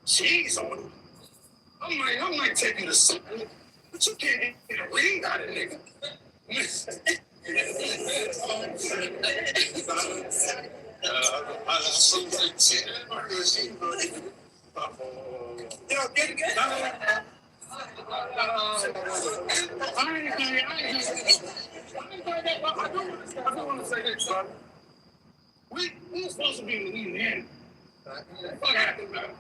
cheese on it. I might take you to something, but you can't get a ring out of nigga. I don't want to say this, son. We supposed to be in Louisiana. What happened, man?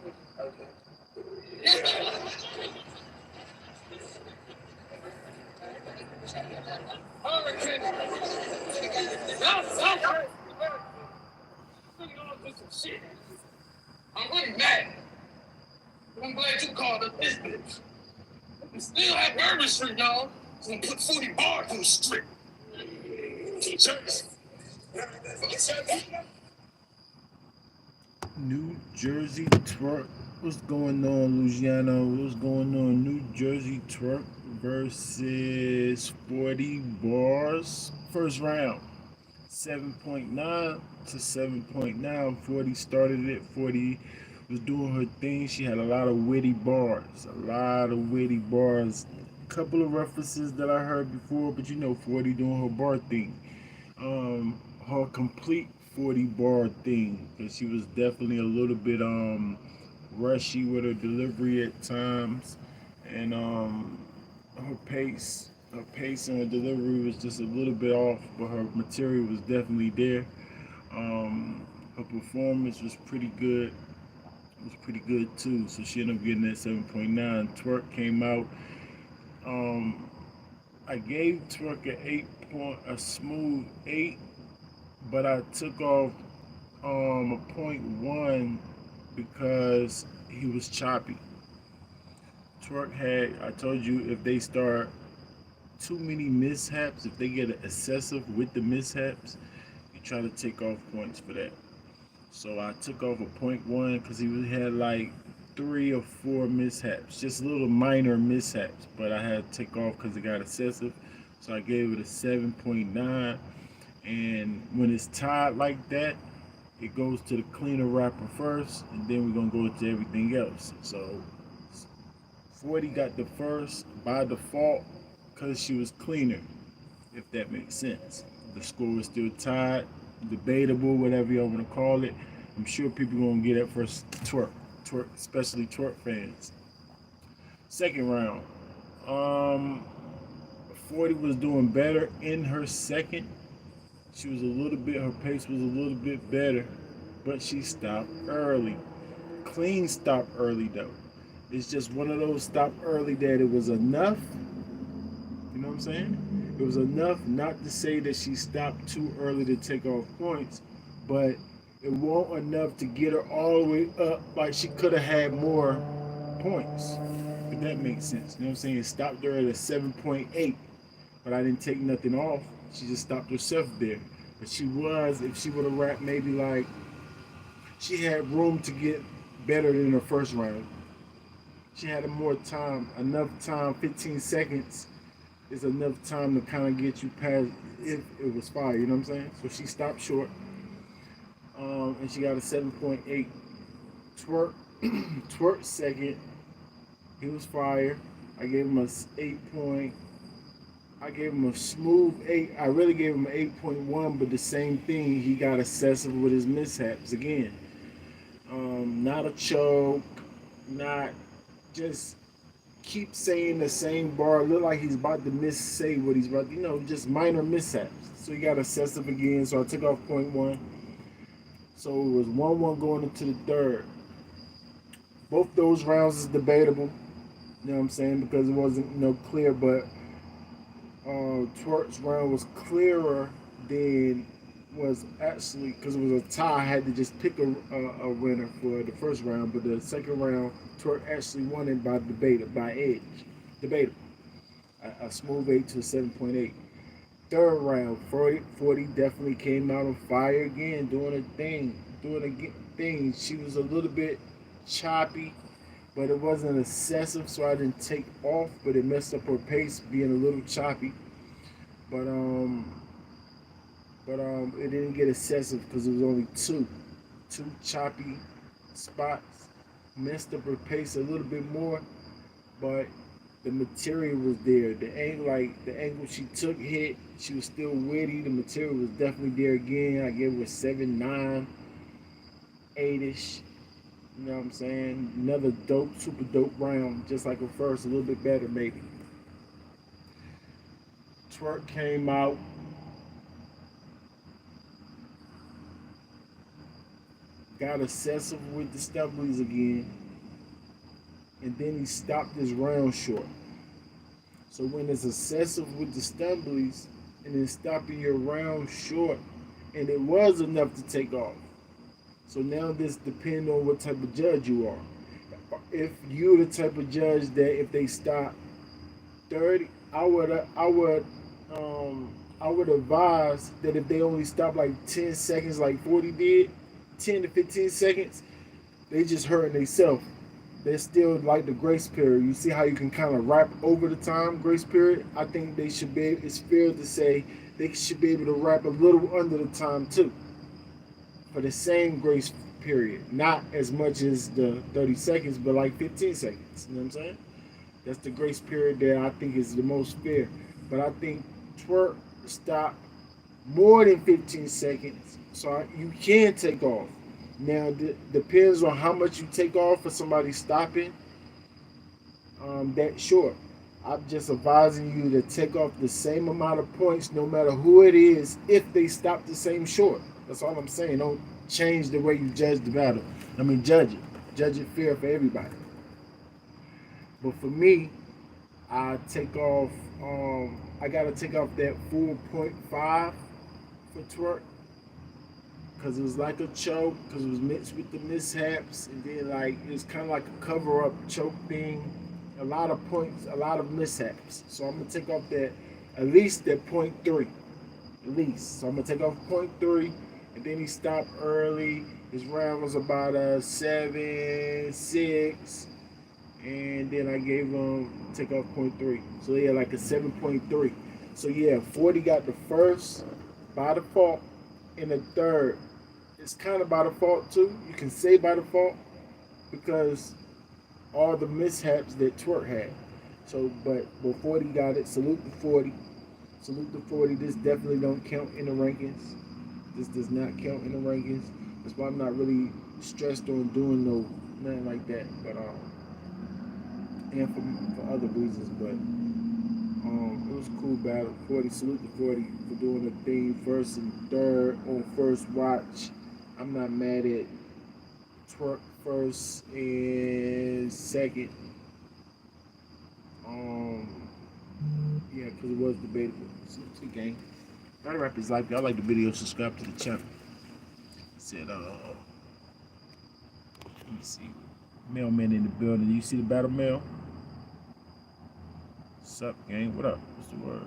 Shit. I'm really mad. I'm glad you called up this bitch. We still have Bourbon Street, y'all. So we put 40 bars on the street. New Jersey twerk. What's going on, Louisiana? What's going on? New Jersey twerk versus 40 bars. First round, 7.9 to 7.9. 40 started it. 40 was doing her thing. She had a lot of witty bars. Couple of references that I heard before, but you know, 40 doing her bar thing. Her complete 40 bar thing, because she was definitely a little bit rushy with her delivery at times, and her pace and her delivery was just a little bit off, but her material was definitely there. Her performance was pretty good. It was pretty good too, so she ended up getting that 7.9. Twerk came out. I gave Twerk a smooth 8, but I took off a .1 because he was choppy. Twerk had, I told you, if they start too many mishaps, if they get excessive with the mishaps, you try to take off points for that. So I took off a .1 because he had like 3 or 4 mishaps, just little minor mishaps, but I had to take off because it got excessive. So I gave it a 7.9. And when it's tied like that, it goes to the cleaner rapper first, and then we're gonna go to everything else. So 40 got the first by default because she was cleaner, if that makes sense. The score was still tied, debatable, whatever you want to call it. I'm sure people gonna get it for twerk, especially twerk fans. Second round, 40 was doing better in her second. She was her pace was a little bit better, but she stopped early. Clean stop early though. It's just one of those stop early that it was enough. You know what I'm saying? It was enough not to say that she stopped too early to take off points, but it wasn't enough to get her all the way up. Like she could have had more points, if that makes sense. You know what I'm saying? It stopped her at a 7.8, but I didn't take nothing off. She just stopped herself there. But she was, if she would have rapped maybe like, she had room to get better than her first round. She had enough time, 15 seconds is enough time to kind of get you past if it was fire, you know what I'm saying? So she stopped short, and she got a 7.8. Twerk second, he was fire. I gave him a 8 point. I gave him a smooth 8. I really gave him an 8.1, but the same thing, he got excessive with his mishaps again. Not a choke, not just keep saying the same bar. Look like he's about to say what he's about to, just minor mishaps. So he got excessive again, so I took off .1. So it was 1-1 going into the third. Both those rounds is debatable, you know what I'm saying, because it wasn't clear, but Twerk's round was clearer than was actually, because it was a tie. I had to just pick a winner for the first round, but the second round, Twerk actually won it by edge. Debatable. A smooth 8 to a 7.8. Third round, 40 definitely came out on fire again, doing a thing. She was a little bit choppy, but it wasn't excessive, so I didn't take off, but it messed up her pace being a little choppy. But it didn't get excessive because it was only two choppy spots. messed up her pace a little bit more, but the material was there. The angle she took hit, she was still witty. The material was definitely there again. I gave her 7, 9, 8ish. You know what I'm saying? Another dope, super dope round, just like her first, a little bit better maybe. Twerk came out, got excessive with the stumblies again, and then he stopped his round short. So when it's excessive with the stumblies and then stopping your round short, and it was enough to take off. So now this depends on what type of judge you are. If you're the type of judge that if they stop 30, I would advise that if they only stop like 10 seconds, like 40 did, 10 to 15 seconds, they just hurting themselves. They're still like the grace period. You see how you can kind of wrap over the time grace period? I think they should be, it's fair to say they should be able to wrap a little under the time too for the same grace period. Not as much as the 30 seconds, but like 15 seconds. You know what I'm saying? That's the grace period that I think is the most fair. But I think twerk stop more than 15 seconds, so you can take off. Now, depends on how much you take off for somebody stopping that short. I'm just advising you to take off the same amount of points no matter who it is if they stop the same short. That's all I'm saying. Don't change the way you judge the battle. I mean, judge it. Judge it fair for everybody. But for me, I gotta take off that 4.5 for twerk because it was like a choke because it was mixed with the mishaps and then like it was kind of like a cover up choke thing. A lot of points, a lot of mishaps. So I'm gonna take off that at least that point 0.3, at least. So I'm gonna take off 0.3, and then he stopped early. His round was about a 7, 6. And then I gave him take off 0.3. So yeah, like a 7.3. So yeah, 40 got the first by default and the third. It's kind of by default too. You can say by default because all the mishaps that twerk had. So but 40 got it. Salute to 40. Salute to 40. This definitely don't count in the rankings. This does not count in the rankings. That's why I'm not really stressed on doing nothing like that. But and for other reasons, but it was a cool battle. 40, salute to 40 for doing the thing first and third on first watch. I'm not mad at twerk first and second. Yeah, because it was debatable. Salute to the game. Battle rap is like, y'all like the video, subscribe to the channel. Said, let me see. Mailman in the building. You see the battle mail? What's up, gang? What up? What's the word?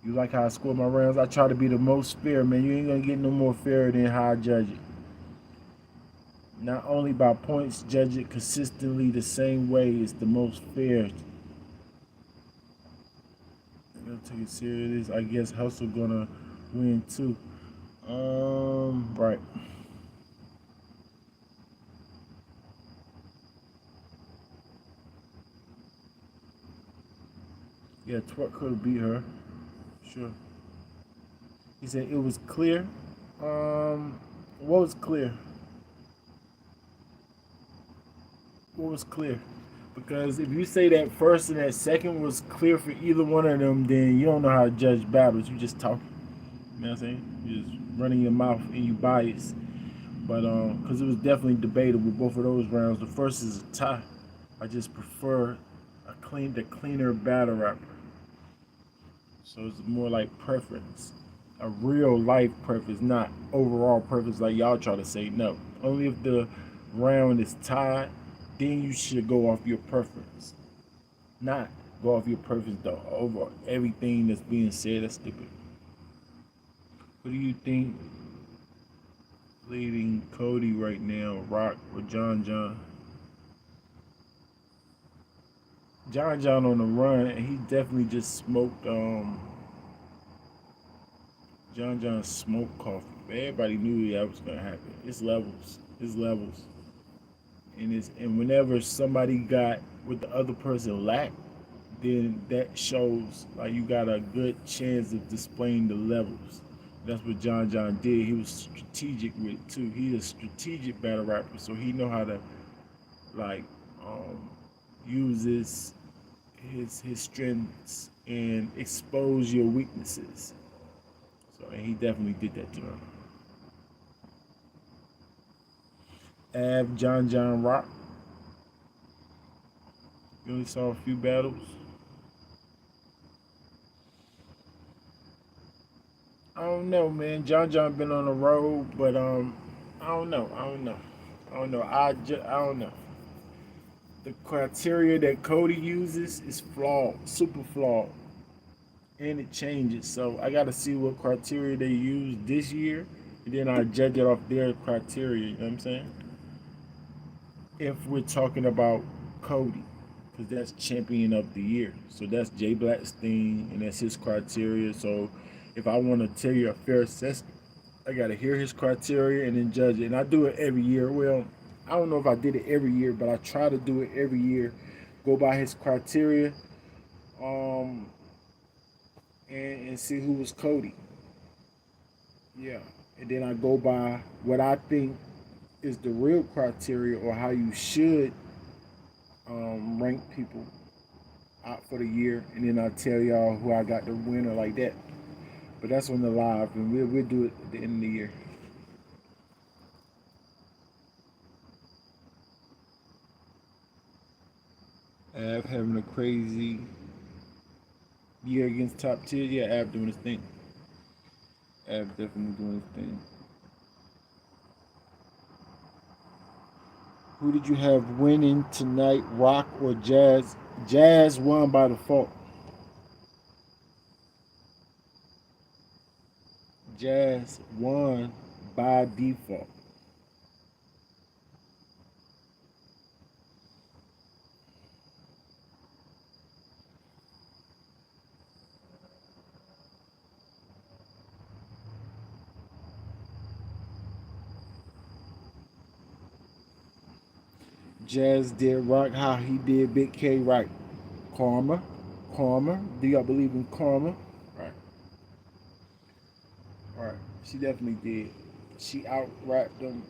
You like how I score my rounds? I try to be the most fair, man. You ain't gonna get no more fair than how I judge it. Not only by points, judge it consistently the same way is the most fair. I'm gonna take it serious. I guess Hustle gonna win too. Right. Yeah, Twerk could have beat her. Sure. He said it was clear. What was clear? What was clear? Because if you say that first and that second was clear for either one of them, then you don't know how to judge battles. You just talking. You know what I'm saying? You're just running your mouth and you biased. But because it was definitely debatable both of those rounds. The first is a tie. I just prefer the cleaner battle rapper. So it's more like preference, a real life preference, not overall preference like y'all try to say. No, only if the round is tied, then you should go off your preference, not go off your preference though over everything that's being said. That's stupid. What do you think leading Cody right now, Rock or John John? John John on the run, and he definitely just smoked. John John smoked coffee. Everybody knew that was gonna happen. It's levels. It's levels. And whenever somebody got what the other person lacked, then that shows like you got a good chance of displaying the levels. That's what John did. He was strategic with it too. He's a strategic battle rapper, so he know how to like um, use his strengths and expose your weaknesses. So and he definitely did that to him. John Rock. You only saw a few battles. I don't know, man. John been on the road, but I don't know. I don't know. I don't know. The criteria that Cody uses is flawed, super flawed, and it changes. So I got to see what criteria they use this year, and then I judge it off their criteria. You know what I'm saying? If we're talking about Cody, because that's champion of the year, so that's Jay Black's thing, and that's his criteria. So if I want to tell you a fair assessment, I got to hear his criteria and then judge it. And I do it every year. Well, I don't know if I did it every year, but I try to do it every year. Go by his criteria, um, and see who was Cody. Yeah, and then I go by what I think is the real criteria or how you should rank people out for the year, and then I tell y'all who I got the winner like that. But that's on the live, and we'll do it at the end of the year. Av having a crazy year against top tier. Yeah, Av doing his thing. Av definitely doing his thing. Who did you have winning tonight, Rock or Jazz? Jazz won by default. Jazz won by default. Jazz did Rock how he did Big K right. Karma. Karma. Do y'all believe in karma? Right. Right. She definitely did. She out rapped him.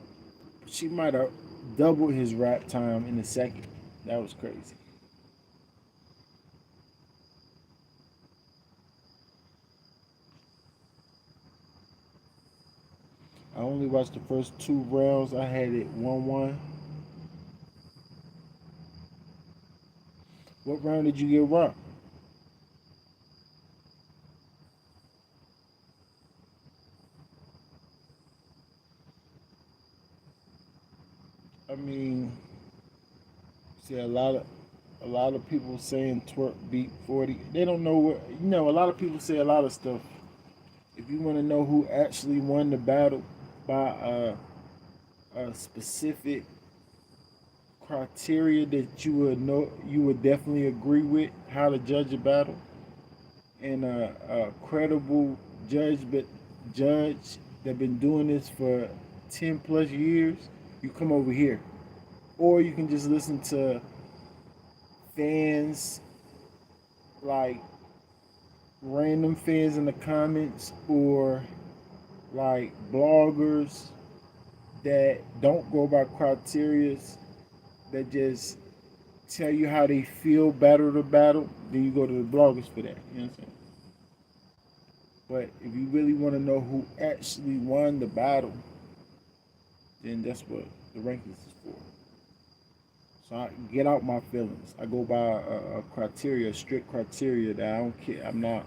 She might have doubled his rap time in a second. That was crazy. I only watched the first two rounds. I had it 1-1. What round did you get Rock? I mean, see a lot of people saying Twerk beat 40. They don't know what a lot of people say a lot of stuff. If you want to know who actually won the battle by a specific criteria that you would definitely agree with how to judge a battle, and a credible judge that been doing this for 10 plus years, you come over here. Or you can just listen to fans, like random fans in the comments, or like bloggers that don't go by criterias, that just tell you how they feel battle to battle. Then you go to the bloggers for that. You know what I'm saying? But if you really want to know who actually won the battle, then that's what the rankings is for. So I get out my feelings. I go by a criteria, a strict criteria that I don't care. I'm not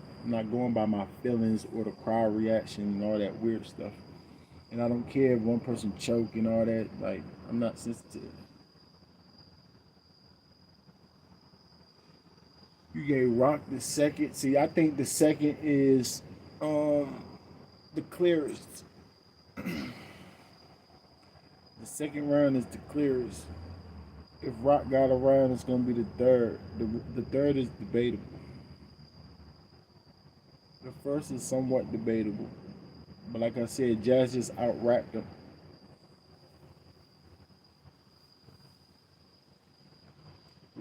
going by my feelings or the crowd reaction and all that weird stuff. And I don't care if one person choke and all that. Like, I'm not sensitive. You gave Rock the second. See, I think the second is the clearest. The second round is the clearest. If Rock got a round, it's gonna be the third. The third is debatable. The first is somewhat debatable. But like I said, Jazz just out rapped him.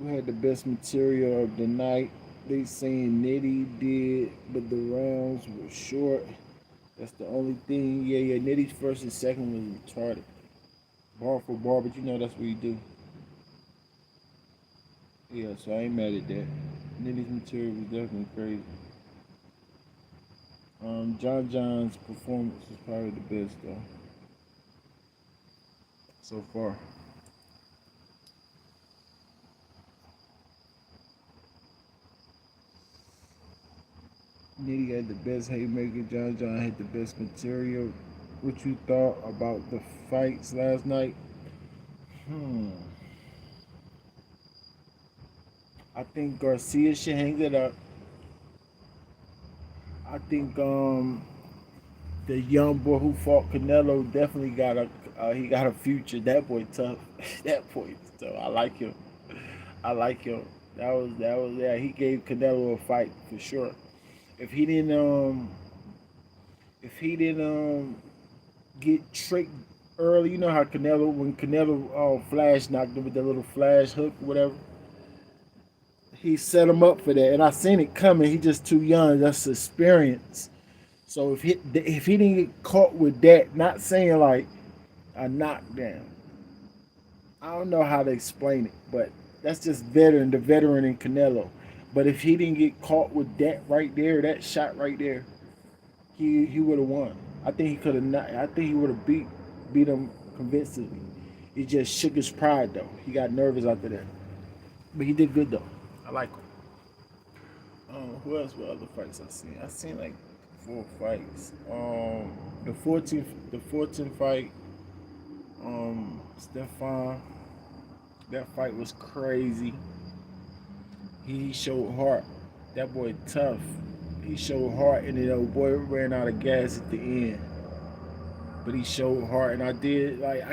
Who had the best material of the night? They saying Nitty did, but the rounds were short. That's the only thing. Yeah, Nitty's first and second was retarded. Bar for bar, but you know that's what you do. Yeah, so I ain't mad at that. Nitty's material was definitely crazy. John John's performance was probably the best though so far. Nitty had the best haymaker. John John had the best material. What you thought about the fights last night? Hmm. I think Garcia should hang it up. I think the young boy who fought Canelo definitely got a future. That boy tough. That boy tough. I like him. I like him. That was yeah. He gave Canelo a fight for sure. If he didn't if he didn't get tricked early, you know how Canelo when Canelo flash knocked him with that little flash hook or whatever. He set him up for that, and I seen it coming. He just too young. That's experience. So if he didn't get caught with that, not saying like a knockdown, I don't know how to explain it, but that's just the veteran in Canelo. But if he didn't get caught with that right there, that shot right there, he would have won. I think he could have not. I think he would have beat him convincingly. He just shook his pride though. He got nervous after that, but he did good though. I like him. Who else? What other fights I seen? I seen like 4 fights. The 14th fight. Stefan. That fight was crazy. He showed heart. That boy tough. He showed heart, and the old boy ran out of gas at the end. But he showed heart, and I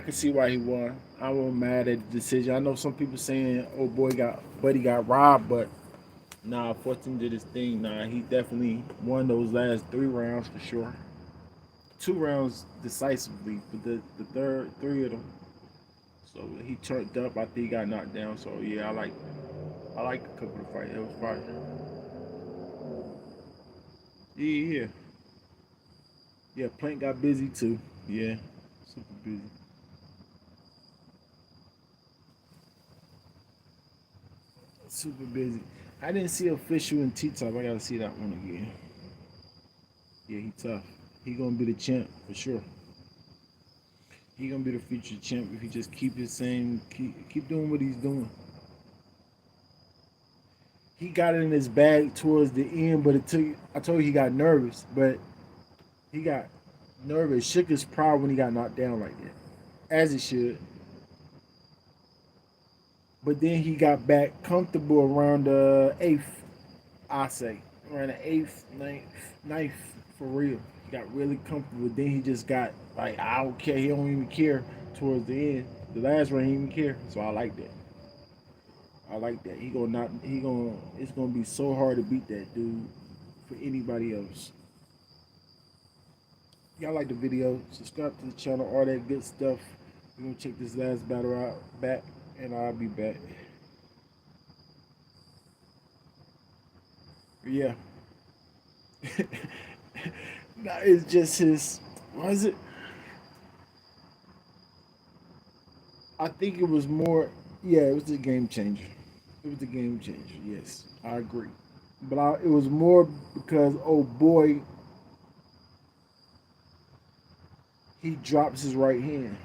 could see why he won. I wasn't mad at the decision. I know some people saying, "Oh boy, Buddy got robbed," but nah, 14 did his thing. Nah, he definitely won those last 3 rounds for sure. 2 rounds decisively, but the third 3 of them. So he turned up. I think he got knocked down. So yeah, I like a couple of fights. That was fire. Yeah. Yeah, Plank got busy too. Yeah, super busy. Super busy. I didn't see official in T-Top. I gotta see that one again. Yeah, he tough. He gonna be the champ for sure. He gonna be the future champ if he just keep his same, keep doing what he's doing. He got it in his bag towards the end, but it took. I told you he got nervous, but he got nervous, shook his pride when he got knocked down like that, as he should. But then he got back comfortable around the eighth, I say, around the eighth, ninth, for real. He got really comfortable. Then he just got like, I don't care. He don't even care towards the end. The last round, he didn't even care. So I like that. I like that. He gonna not. He gonna. It's gonna be so hard to beat that dude for anybody else. Y'all like the video? Subscribe to the channel. All that good stuff. We're gonna check this last battle out back, and I'll be back. Yeah. Nah, it's just his. Was it? I think it was more. Yeah, it was a game changer. It was a game changer. Yes, I agree. But it was more because oh boy, he drops his right hand.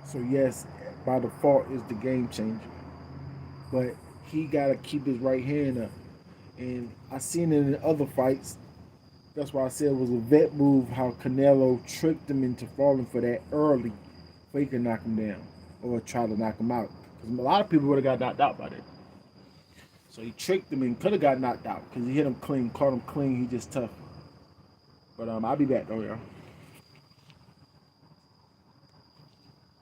So yes, by default is the game changer. But he gotta keep his right hand up. And I seen it in other fights. That's why I said it was a vet move how Canelo tricked him into falling for that early, so he could knock him down or try to knock him out. Because a lot of people would have got knocked out by that. So he tricked him and could have got knocked out because he hit him clean, caught him clean. He just tough. But I'll be back though, y'all.